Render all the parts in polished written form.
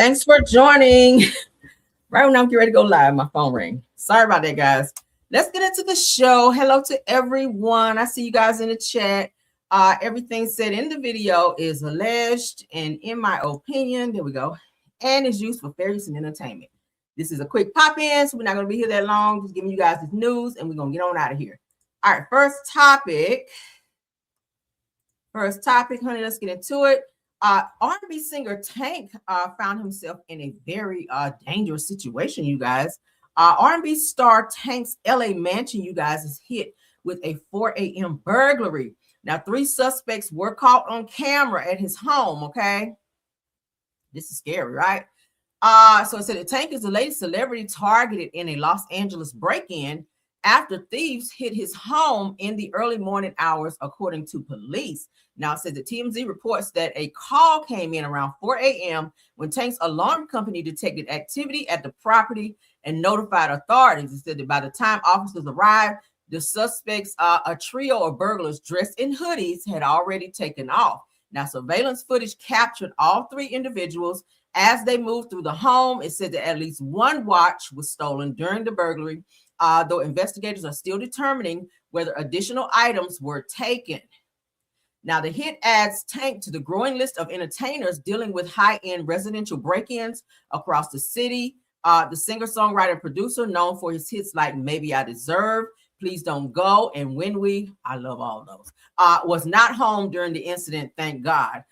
Thanks for joining. Right when I'm getting ready to go live, my phone rang. Sorry about that, guys. Let's get into the show. Hello to everyone. I see you guys in the chat. Everything said in the video is alleged and in my opinion, there we go, and is used for fair use and entertainment. This is a quick pop-in, so we're not going to be here that long. Just giving you guys this news, and we're going to get on out of here. All right, first topic, honey, let's get into it. R&B singer Tank found himself in a very dangerous situation, you guys. R&B star Tank's LA mansion, you guys, is hit with a 4 a.m. burglary. Now, 3 suspects were caught on camera at his home, okay? This is scary, right? So it said that Tank is the latest celebrity targeted in a Los Angeles break-in after thieves hit his home in the early morning hours, according to police. Now, it says that TMZ reports that a call came in around 4 a.m. when Tank's alarm company detected activity at the property and notified authorities. It said that by the time officers arrived, the suspects, a trio of burglars dressed in hoodies, had already taken off. Now, surveillance footage captured all 3 individuals as they moved through the home. It said that at least 1 watch was stolen during the burglary, though investigators are still determining whether additional items were taken. Now, the hit adds Tank to the growing list of entertainers dealing with high-end residential break-ins across the city. The singer-songwriter and producer, known for his hits like Maybe I Deserve, Please Don't Go, and When We, I love all those, was not home during the incident, thank God.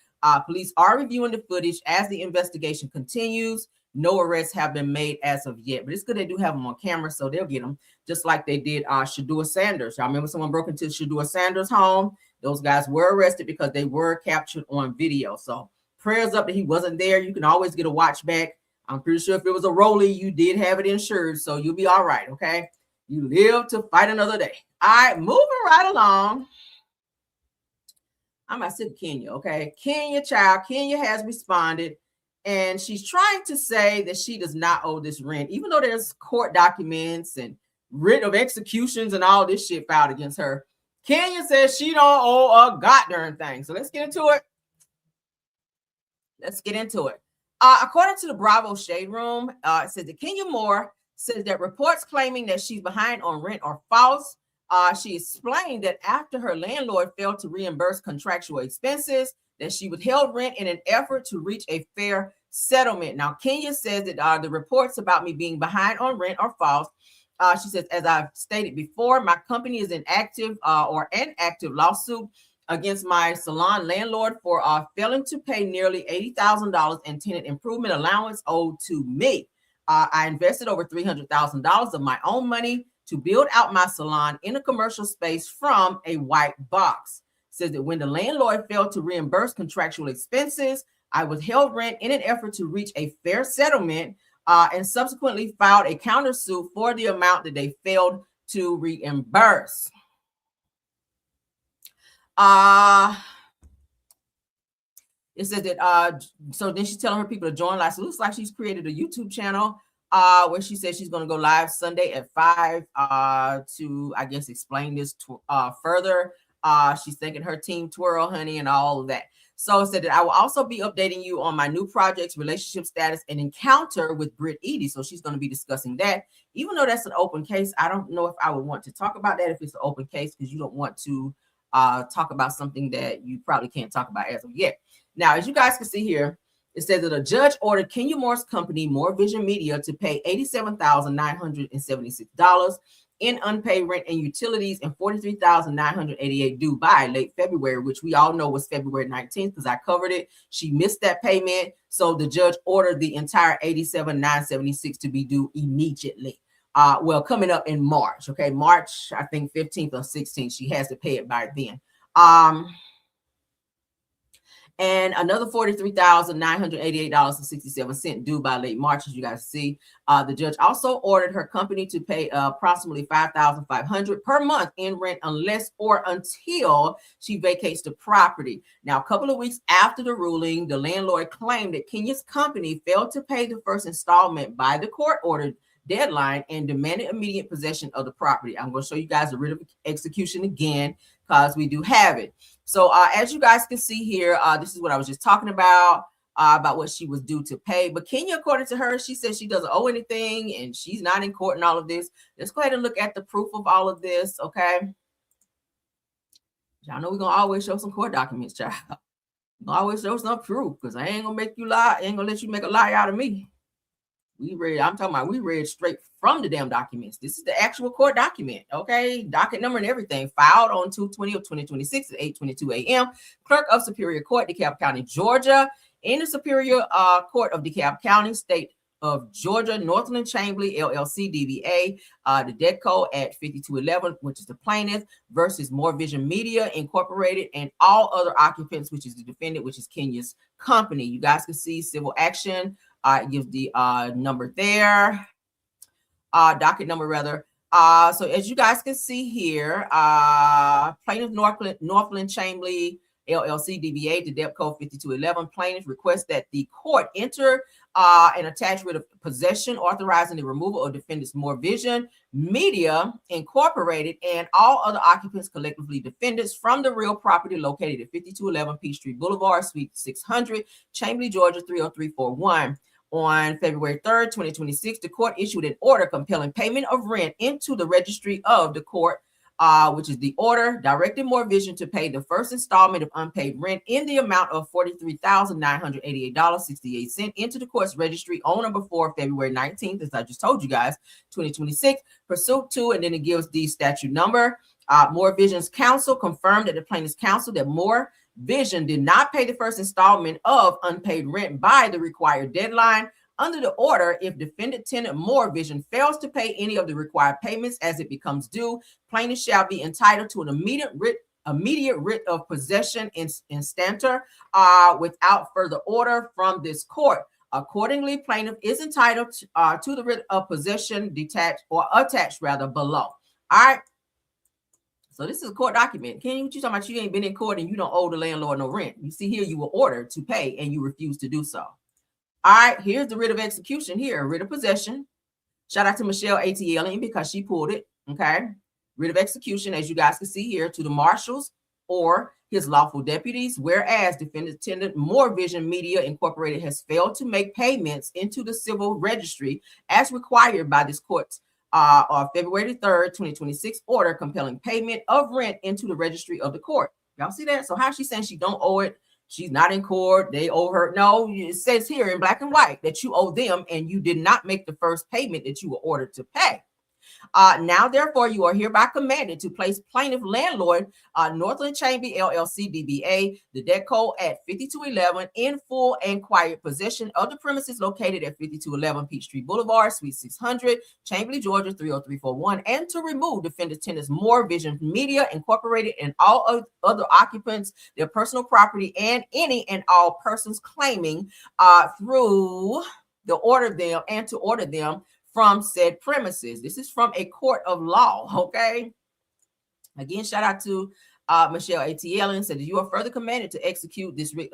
Police are reviewing the footage as the investigation continues. No arrests have been made as of yet, but it's good they do have them on camera, so they'll get them, just like they did Shadua Sanders. Y'all remember someone broke into Shadua Sanders' home? Those guys were arrested because they were captured on video. So prayers up that he wasn't there. You can always get a watch back. I'm pretty sure if it was a rollie, you did have it insured, so you'll be all right, okay? You live to fight another day. All right, moving right along. I'm going to sit Kenya, okay? Kenya has responded, and she's trying to say that she does not owe this rent, even though there's court documents and writ of executions and all this shit filed against her. Kenya says she don't owe a goddamn thing. So let's get into it. According to the Bravo Shade Room, it says that Kenya Moore says that reports claiming that she's behind on rent are false. She explained that after her landlord failed to reimburse contractual expenses, that she withheld rent in an effort to reach a fair settlement. Now, Kenya says that the reports about me being behind on rent are false. She says, as I've stated before, my company is an active lawsuit against my salon landlord for failing to pay nearly $80,000 in tenant improvement allowance owed to me. I invested over $300,000 of my own money to build out my salon in a commercial space from a white box. Says that when the landlord failed to reimburse contractual expenses, I withheld rent in an effort to reach a fair settlement, and subsequently filed a countersuit for the amount that they failed to reimburse. It says that, so then she's telling her people to join live. So it looks like she's created a YouTube channel where she says she's going to go live Sunday at 5 to, I guess, explain this further. She's thanking her team Twirl, honey, and all of that. So it said that I will also be updating you on my new projects, relationship status, and encounter with Britt Edie. So she's going to be discussing that. Even though that's an open case, I don't know if I would want to talk about that if it's an open case, because you don't want to talk about something that you probably can't talk about as of yet. Now, as you guys can see here, it says that a judge ordered Kenya Moore's company, More Vision Media, to pay $87,976 in unpaid rent and utilities and $43,988 due by late February, which we all know was February 19th because I covered it. She missed that payment. So the judge ordered the entire $87,976 to be due immediately. Coming up in March, okay? March, I think 15th or 16th, she has to pay it by then. And another $43,988.67 due by late March, as you guys see. The judge also ordered her company to pay approximately $5,500 per month in rent unless or until she vacates the property. Now, a couple of weeks after the ruling, the landlord claimed that Kenya's company failed to pay the first installment by the court-ordered deadline and demanded immediate possession of the property. I'm going to show you guys a writ of execution again because we do have it. So as you guys can see here, this is what I was just talking about. about what she was due to pay. But Kenya, according to her, she says she doesn't owe anything and she's not in court and all of this. Let's go ahead and look at the proof of all of this, okay? Y'all know we're going to always show some court documents, child. We're going to always show some proof because I ain't going to make you lie. I ain't going to let you make a lie out of me. We read straight from the damn documents. This is the actual court document, okay? Docket number and everything. Filed on 2/20 of 2026 at 8:22 a.m. Clerk of Superior Court, DeKalb County, Georgia. In the Superior Court of DeKalb County, State of Georgia, Northland Chambly, LLC, DBA, the debt code at 5211, which is the plaintiff, versus More Vision Media Incorporated, and all other occupants, which is the defendant, which is Kenya's company. You guys can see civil action. It gives the number there, docket number rather. So as you guys can see here, plaintiff Northland Chambly, LLC, DBA, the debt code 5211. Plaintiff requests that the court enter and attach writ of possession authorizing the removal of defendants More Vision Media Incorporated and all other occupants, collectively defendants, from the real property located at 5211 Peachtree Boulevard, Suite 600, Chambly, Georgia 30341. On February 3rd, 2026, the court issued an order compelling payment of rent into the registry of the court, which is the order directing More Vision to pay the first installment of unpaid rent in the amount of $43,988.68 into the court's registry on or before February 19th, as I just told you guys, 2026, pursuant to, and then it gives the statute number. More Vision's counsel confirmed at the plaintiff's counsel that More Vision did not pay the first installment of unpaid rent by the required deadline. Under the order, if defendant tenant More Vision fails to pay any of the required payments as it becomes due, plaintiff shall be entitled to an immediate writ of possession in stanter without further order from this court. Accordingly, plaintiff is entitled to the writ of possession attached below. All right. So this is a court document. Kenny, what you talking about? You ain't been in court and you don't owe the landlord no rent. You see here, you were ordered to pay and you refuse to do so. All right, here's the writ of execution here, writ of possession. Shout out to Michelle ATL because she pulled it, okay? Writ of execution, as you guys can see here, to the marshals or his lawful deputies, whereas defendant tenant More Vision Media Incorporated has failed to make payments into the civil registry as required by this court's on February 3rd, 2026 order compelling payment of rent into the registry of the court. Y'all see that? So how she's saying she don't owe it? She's not in court. They owe her. No, it says here in black and white that you owe them and you did not make the first payment that you were ordered to pay. Now, therefore, you are hereby commanded to place plaintiff landlord Northland Chambly LLC DBA, the debt code at 5211 in full and quiet possession of the premises located at 5211 Peachtree Boulevard, Suite 600, Chambly, Georgia 30341, and to remove defendant tenants More Vision Media Incorporated and all other occupants, their personal property, and any and all persons claiming through the order them and to order them from said premises. This is from a court of law, okay? Again, shout out to Michelle ATL and said that you are further commanded to execute this writ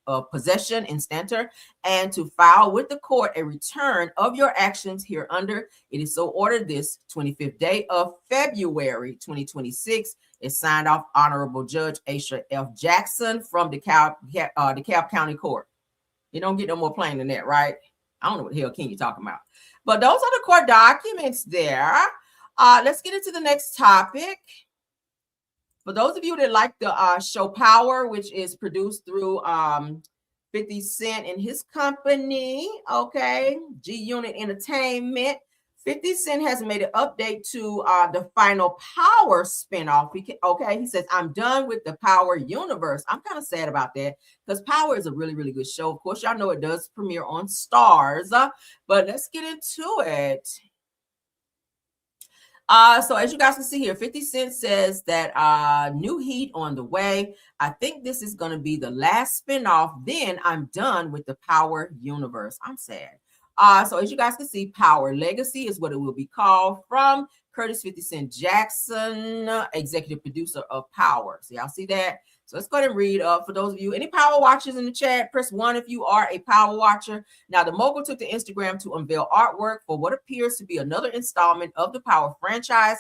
of possession instanter and to file with the court a return of your actions here under. It is so ordered this 25th day of February 2026. It's signed off Honorable Judge Aisha F. Jackson from DeKalb County Court. You don't get no more plain than that, right? I don't know what the hell Ken you talking about. But those are the court documents there. Let's get into the next topic. For those of you that like the show Power, which is produced through 50 Cent and his company, okay, G Unit Entertainment, 50 Cent has made an update to the final Power spinoff. He says, I'm done with the Power universe. I'm kind of sad about that because Power is a really, really good show. Of course, y'all know it does premiere on Stars, but let's get into it. So as you guys can see here, 50 Cent says that new heat on the way. I think this is going to be the last spinoff. Then I'm done with the Power universe. I'm sad. So as you guys can see, Power Legacy is what it will be called, from Curtis 50 Cent Jackson, executive producer of Power. So y'all see that? So let's go ahead and read. For those of you, any Power watchers in the chat, press 1 if you are a Power watcher. Now, the mogul took to Instagram to unveil artwork for what appears to be another installment of the Power franchise.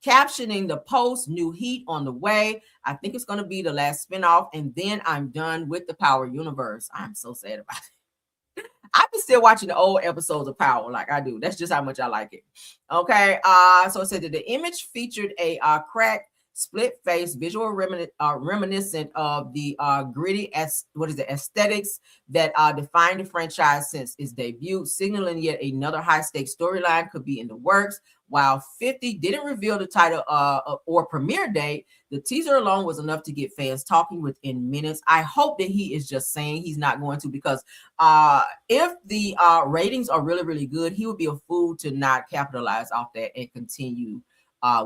Captioning the post, new heat on the way. I think it's going to be the last spinoff, and then I'm done with the Power universe. I'm so sad about it. I've been still watching the old episodes of Power like I do. That's just how much I like it. Okay. So it said that the image featured a cracked, split face visual reminiscent of the gritty aesthetics that defined the franchise since its debut, signaling yet another high-stakes storyline could be in the works. While 50 didn't reveal the title or premiere date, the teaser alone was enough to get fans talking within minutes. I hope that he is just saying he's not going to, because if the ratings are really, really good, he would be a fool to not capitalize off that and continue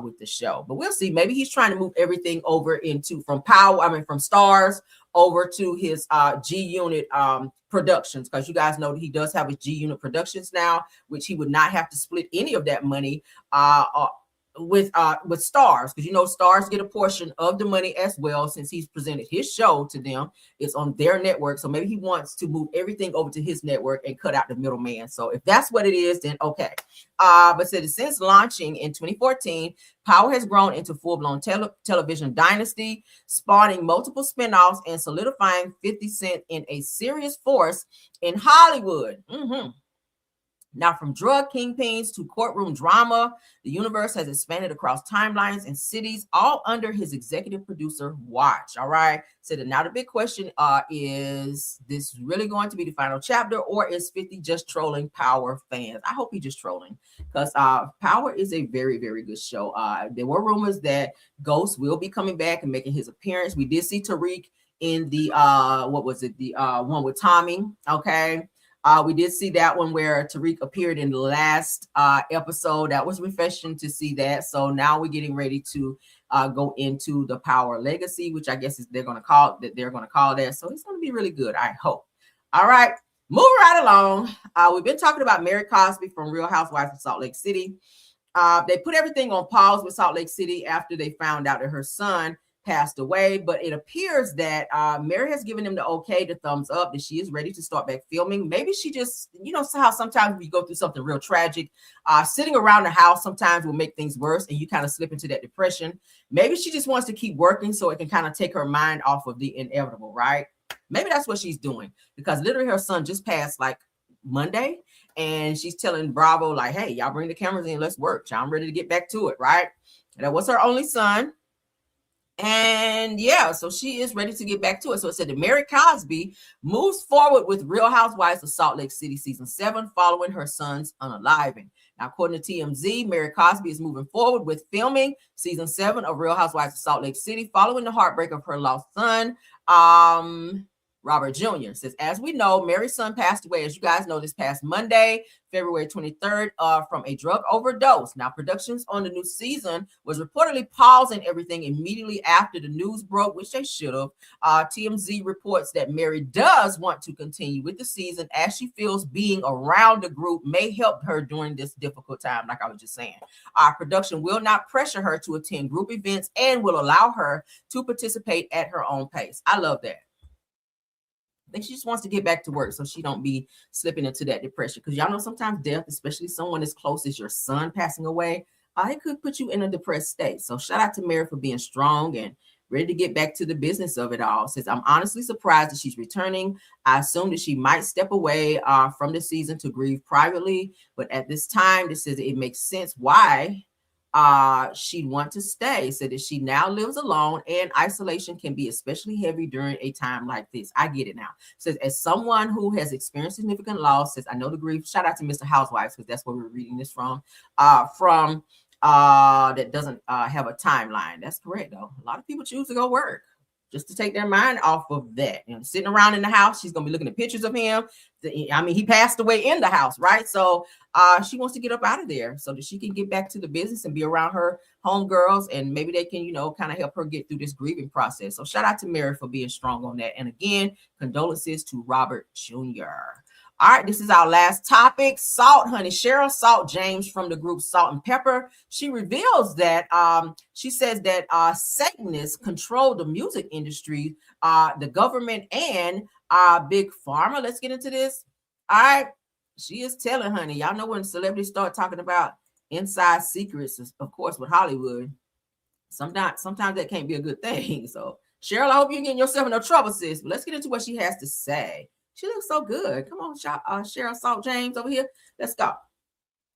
with the show. But we'll see. Maybe he's trying to move everything over from Stars over to his G Unit Productions, because you guys know that he does have his G Unit Productions now, which he would not have to split any of that money with Stars, because you know Stars get a portion of the money as well, since he's presented his show to them. It's on their network, so maybe he wants to move everything over to his network and cut out the middleman. So if that's what it is, then okay. But said since launching in 2014, Power has grown into full-blown television dynasty, spawning multiple spinoffs and solidifying 50 Cent in a serious force in Hollywood. Now, from drug kingpins to courtroom drama, the universe has expanded across timelines and cities, all under his executive producer watch. All right. So now the big question is this really going to be the final chapter, or is 50 just trolling Power fans? I hope he's just trolling, because Power is a very, very good show. There were rumors that Ghost will be coming back and making his appearance. We did see Tariq in the the one with Tommy. Okay. We did see that one where Tariq appeared in the last episode. That was refreshing to see that. So now we're getting ready to go into the Power Legacy, which I guess they're going to call that. So it's going to be really good, I hope. All right, moving right along. We've been talking about Mary Cosby from Real Housewives of Salt Lake City. They put everything on pause with Salt Lake City after they found out that her son passed away, but it appears that Mary has given him the okay, the thumbs up, that she is ready to start back filming. Maybe she just, how sometimes when you go through something real tragic, sitting around the house sometimes will make things worse and you kind of slip into that depression. Maybe she just wants to keep working so it can kind of take her mind off of the inevitable, right? Maybe that's what she's doing, because literally her son just passed like Monday, and she's telling Bravo like, hey, y'all bring the cameras in, let's work. I'm ready to get back to it, right? And that was her only son. And yeah, so she is ready to get back to it. So it said that Mary Cosby moves forward with Real Housewives of Salt Lake City season 7 following her son's unaliving. Now, according to TMZ, Mary Cosby is moving forward with filming season 7 of Real Housewives of Salt Lake City following the heartbreak of her lost son, Robert Jr. Says, as we know, Mary's son passed away, as you guys know, this past Monday, February 23rd, from a drug overdose. Now, productions on the new season was reportedly pausing everything immediately after the news broke, which they should have. TMZ reports that Mary does want to continue with the season, as she feels being around the group may help her during this difficult time, like I was just saying. Our production will not pressure her to attend group events and will allow her to participate at her own pace. I love that. I think she just wants to get back to work so she don't be slipping into that depression. Because y'all know sometimes death, especially someone as close as your son passing away, it could put you in a depressed state. So shout out to Mary for being strong and ready to get back to the business of it all. Says, I'm honestly surprised that she's returning. I assume that she might step away from the season to grieve privately. But at this time, this says it makes sense why she'd want to stay. So that she now lives alone, and isolation can be especially heavy during a time like this. I get it now. Says, as someone who has experienced significant loss, says, I know the grief. Shout out to Mr. Housewives, because that's where we're reading this from that doesn't have a timeline. That's correct, though. A lot of people choose to go work just to take their mind off of that. Sitting around in the house, she's gonna be looking at pictures of him. I mean, he passed away in the house, right? So she wants to get up out of there so that she can get back to the business and be around her homegirls, and maybe they can, kind of help her get through this grieving process. So shout out to Mary for being strong on that. And again, condolences to Robert Jr. All right, this is our last topic. Salt, honey. Cheryl Salt James from the group Salt and Pepper. She reveals that she says that Satanists control the music industry, the government, and big pharma. Let's get into this. All right. She is telling, honey, y'all know when celebrities start talking about inside secrets, of course, with Hollywood. Sometimes that can't be a good thing. So, Cheryl, I hope you're getting yourself in no trouble, sis. But let's get into what she has to say. She looks so good. Come on, Cheryl Salt James over here. Let's go.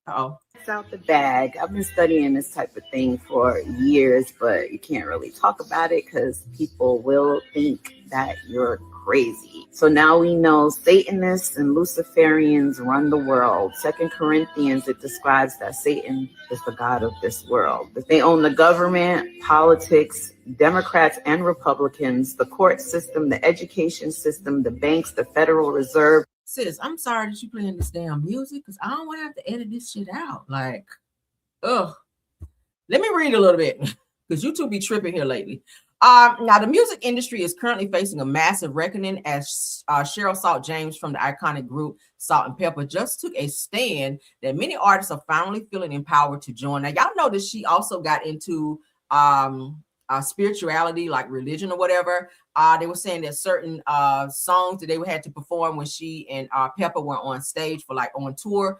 Uh-oh. It's out the bag. I've been studying this type of thing for years, but you can't really talk about it because people will think that you're crazy. So now we know Satanists and Luciferians run the world. 2 Corinthians, it describes that Satan is the god of this world. That they own the government, politics, Democrats and Republicans, the court system, the education system, the banks, the Federal Reserve. Sis, I'm sorry that you playing this damn music because I don't want to have to edit this shit out. Like, ugh. Let me read a little bit because you two be tripping here lately. Now, the music industry is currently facing a massive reckoning as Cheryl Salt James from the iconic group Salt and Pepper just took a stand that many artists are finally feeling empowered to join. Now, y'all know that she also got into spirituality, like religion or whatever. They were saying that certain songs that they had to perform when she and Pepper were on stage for like on tour,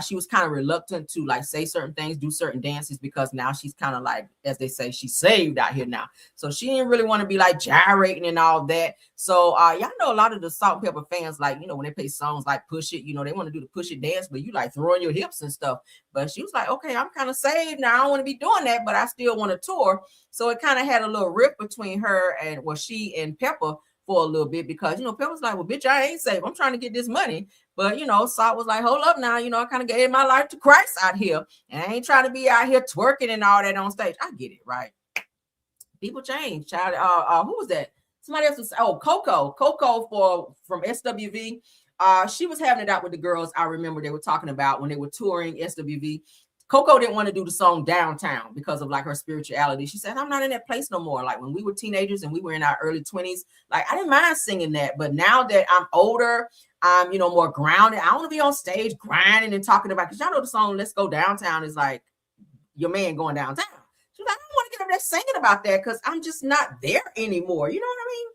she was kind of reluctant to like say certain things, do certain dances, because now she's kind of like, as they say, she's saved out here now. So she didn't really want to be like gyrating and all that. So y'all know a lot of the Salt and Pepper fans, like, you know, when they play songs like Push It, you know, they want to do the Push It dance, but you like throwing your hips and stuff. But she was like, okay, I'm kind of saved now. I don't want to be doing that, but I still want to tour. So it kind of had a little rift between her and, well, she and Pepper for a little bit, because, you know, Pepper's like, well, bitch, I ain't safe. I'm trying to get this money. But, you know, Salt was like, hold up now. You know, I kind of gave my life to Christ out here. And I ain't trying to be out here twerking and all that on stage. I get it, right? People change, child. Who was that? Somebody else was, Coco from SWV. She was having it out with the girls. I remember they were talking about when they were touring SWV. Coco didn't want to do the song Downtown because of like her spirituality. She said, I'm not in that place no more. Like when we were teenagers and we were in our early 20s, like I didn't mind singing that. But now that I'm older, I'm, you know, more grounded. I want to be on stage grinding and talking about, because y'all know the song Let's Go Downtown is like your man going downtown. She's like, I don't want to get up there singing about that because I'm just not there anymore. You know what I mean?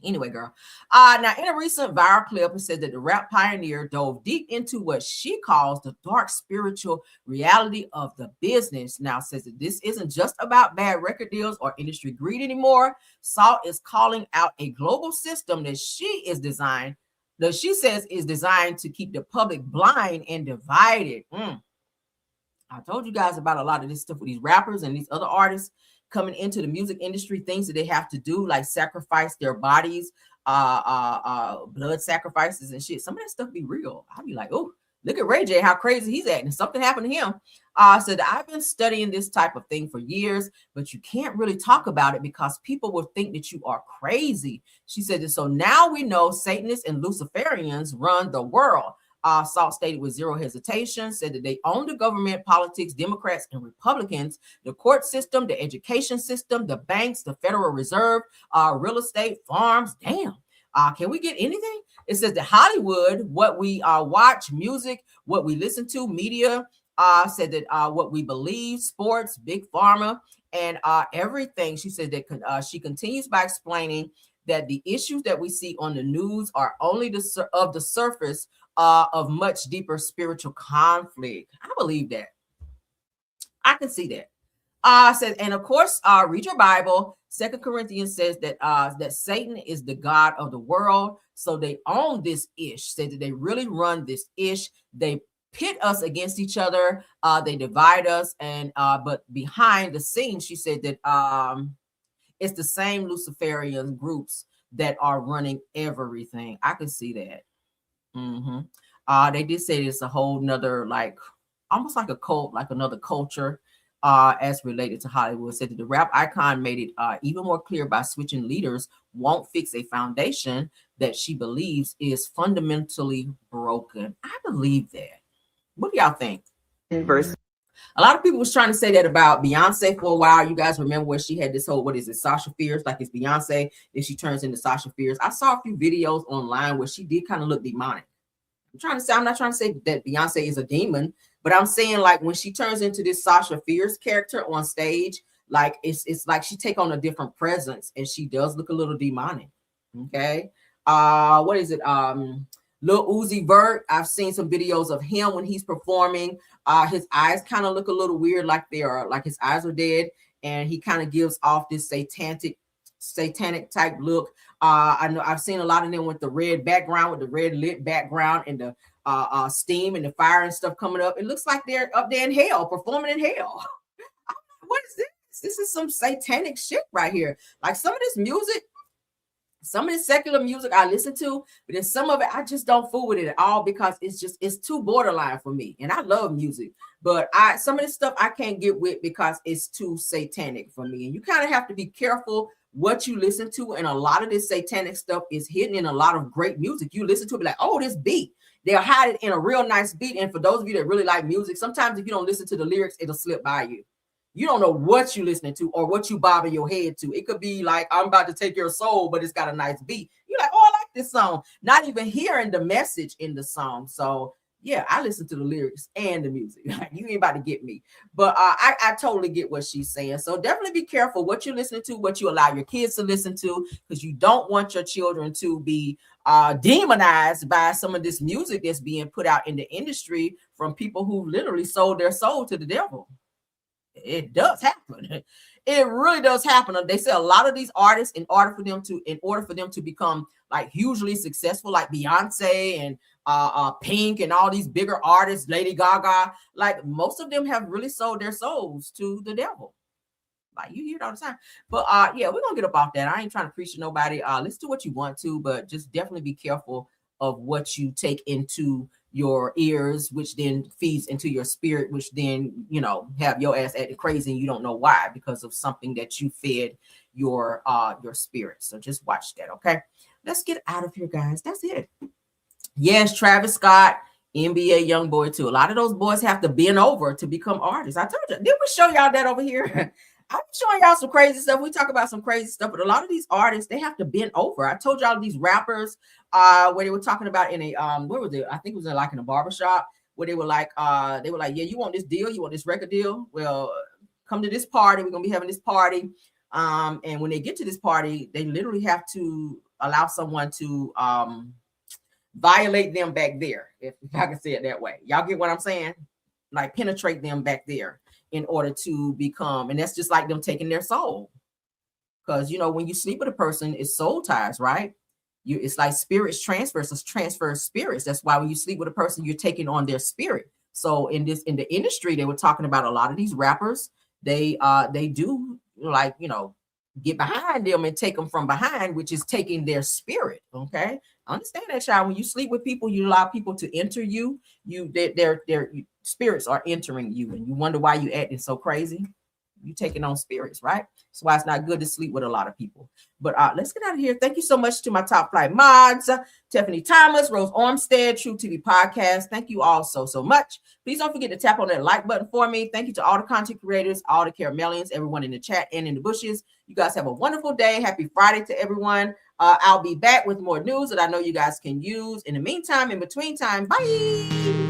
Anyway, girl. Now, in a recent viral clip, it said that the rap pioneer dove deep into what she calls the dark spiritual reality of the business. Now, says that this isn't just about bad record deals or industry greed anymore. Salt is calling out a global system that she says is designed to keep the public blind and divided. I told you guys about a lot of this stuff with these rappers and these other artists coming into the music industry, things that they have to do, like sacrifice their bodies, blood sacrifices and shit. Some of that stuff be real. I'd be like, oh, look at Ray J, how crazy he's acting. Something happened to him. Said, I've been studying this type of thing for years, but you can't really talk about it because people will think that you are crazy. She said that, so now we know Satanists and Luciferians run the world. Salt stated with zero hesitation, said that they own the government, politics, Democrats and Republicans, the court system, the education system, the banks, the Federal Reserve, real estate, farms. Damn. Can we get anything? It says that Hollywood, what we watch, music, what we listen to, media, said that what we believe, sports, big pharma, and everything. She said that she continues by explaining that the issues that we see on the news are only the surface of much deeper spiritual conflict. I believe that. I can see that. Says, and of course, read your Bible. 2 Corinthians says that that Satan is the god of the world. So they own this ish. Said that they really run this ish. They pit us against each other. They divide us. And but behind the scenes, she said that it's the same Luciferian groups that are running everything. I can see that. They did say it's a whole nother, like almost like a cult, like another culture as related to Hollywood. Said that the rap icon made it even more clear by switching leaders won't fix a foundation that she believes is fundamentally broken. I believe that. What do y'all think? A lot of people was trying to say that about Beyonce for a while. You guys remember where she had this whole, what is it, Sasha Fierce, like it's Beyonce, then she turns into Sasha Fierce. I saw a few videos online where she did kind of look demonic. I'm not trying to say that Beyonce is a demon, but I'm saying like when she turns into this Sasha Fierce character on stage, like it's like she take on a different presence and she does look a little demonic. Okay. What is it? Lil Uzi Vert, I've seen some videos of him when he's performing. His eyes kind of look a little weird, like his eyes are dead, and he kind of gives off this satanic type look. I know I've seen a lot of them with the red background, with the red lit background, and the steam and the fire and stuff coming up. It looks like they're up there in hell, performing in hell. What is this? This is some satanic shit right here. Like some of this music, some of the secular music I listen to, but then some of it I just don't fool with it at all because it's too borderline for me. And I love music, but some of this stuff I can't get with because it's too satanic for me. And you kind of have to be careful what you listen to. And a lot of this satanic stuff is hidden in a lot of great music. You listen to it, be like, oh, this beat. They'll hide it in a real nice beat. And for those of you that really like music, sometimes if you don't listen to the lyrics, it'll slip by you. You don't know what you're listening to or what you bobbing your head to. It could be like, I'm about to take your soul, but it's got a nice beat. You're like, oh, I like this song. Not even hearing the message in the song. So yeah, I listen to the lyrics and the music. You ain't about to get me. But I totally get what she's saying. So definitely be careful what you're listening to, what you allow your kids to listen to, because you don't want your children to be demonized by some of this music that's being put out in the industry from people who literally sold their soul to the devil. It does happen. It really does happen. They say a lot of these artists, in order for them to become like hugely successful, like Beyonce and Pink and all these bigger artists, Lady Gaga, like most of them have really sold their souls to the devil. Like you hear it all the time. But yeah, we're gonna get up off that. I ain't trying to preach to nobody. Let's do what you want to, but just definitely be careful of what you take into your ears, which then feeds into your spirit, which then, you know, have your ass acting crazy and you don't know why, because of something that you fed your spirit. So just watch that. Okay, let's get out of here, guys. That's it. Yes, Travis Scott, NBA young boy too. A lot of those boys have to bend over to become artists. I told you, did we show y'all that over here? I'm showing y'all some crazy stuff. We talk about some crazy stuff, but a lot of these artists, they have to bend over. I told y'all these rappers, where they were talking about in a where was it? I think it was in a barbershop, where they were like, yeah, you want this deal? You want this record deal? Well, come to this party. We're gonna be having this party. And when they get to this party, they literally have to allow someone to violate them back there, if I can say it that way. Y'all get what I'm saying? Like penetrate them back there in order to become, and that's just like them taking their soul. Because, you know, when you sleep with a person, it's soul ties, right? It's like spirits transfer, so transfer spirits. That's why when you sleep with a person, you're taking on their spirit. So in the industry, they were talking about a lot of these rappers, they do, like, you know, get behind them and take them from behind, which is taking their spirit. Okay, understand that, child. When you sleep with people, you allow people to enter you. Their spirits are entering you, and you wonder why you acting so crazy. You taking on spirits, right? That's why it's not good to sleep with a lot of people. But let's get out of here. Thank you so much to my top flight mods, Tiffany Thomas, Rose Armstead, True TV Podcast. Thank you all so much. Please don't forget to tap on that like button for me. Thank you to all the content creators, all the caramelians, everyone in the chat and in the bushes. You guys have a wonderful day. Happy Friday to everyone. I'll be back with more news that I know you guys can use. In the meantime, in between time, bye.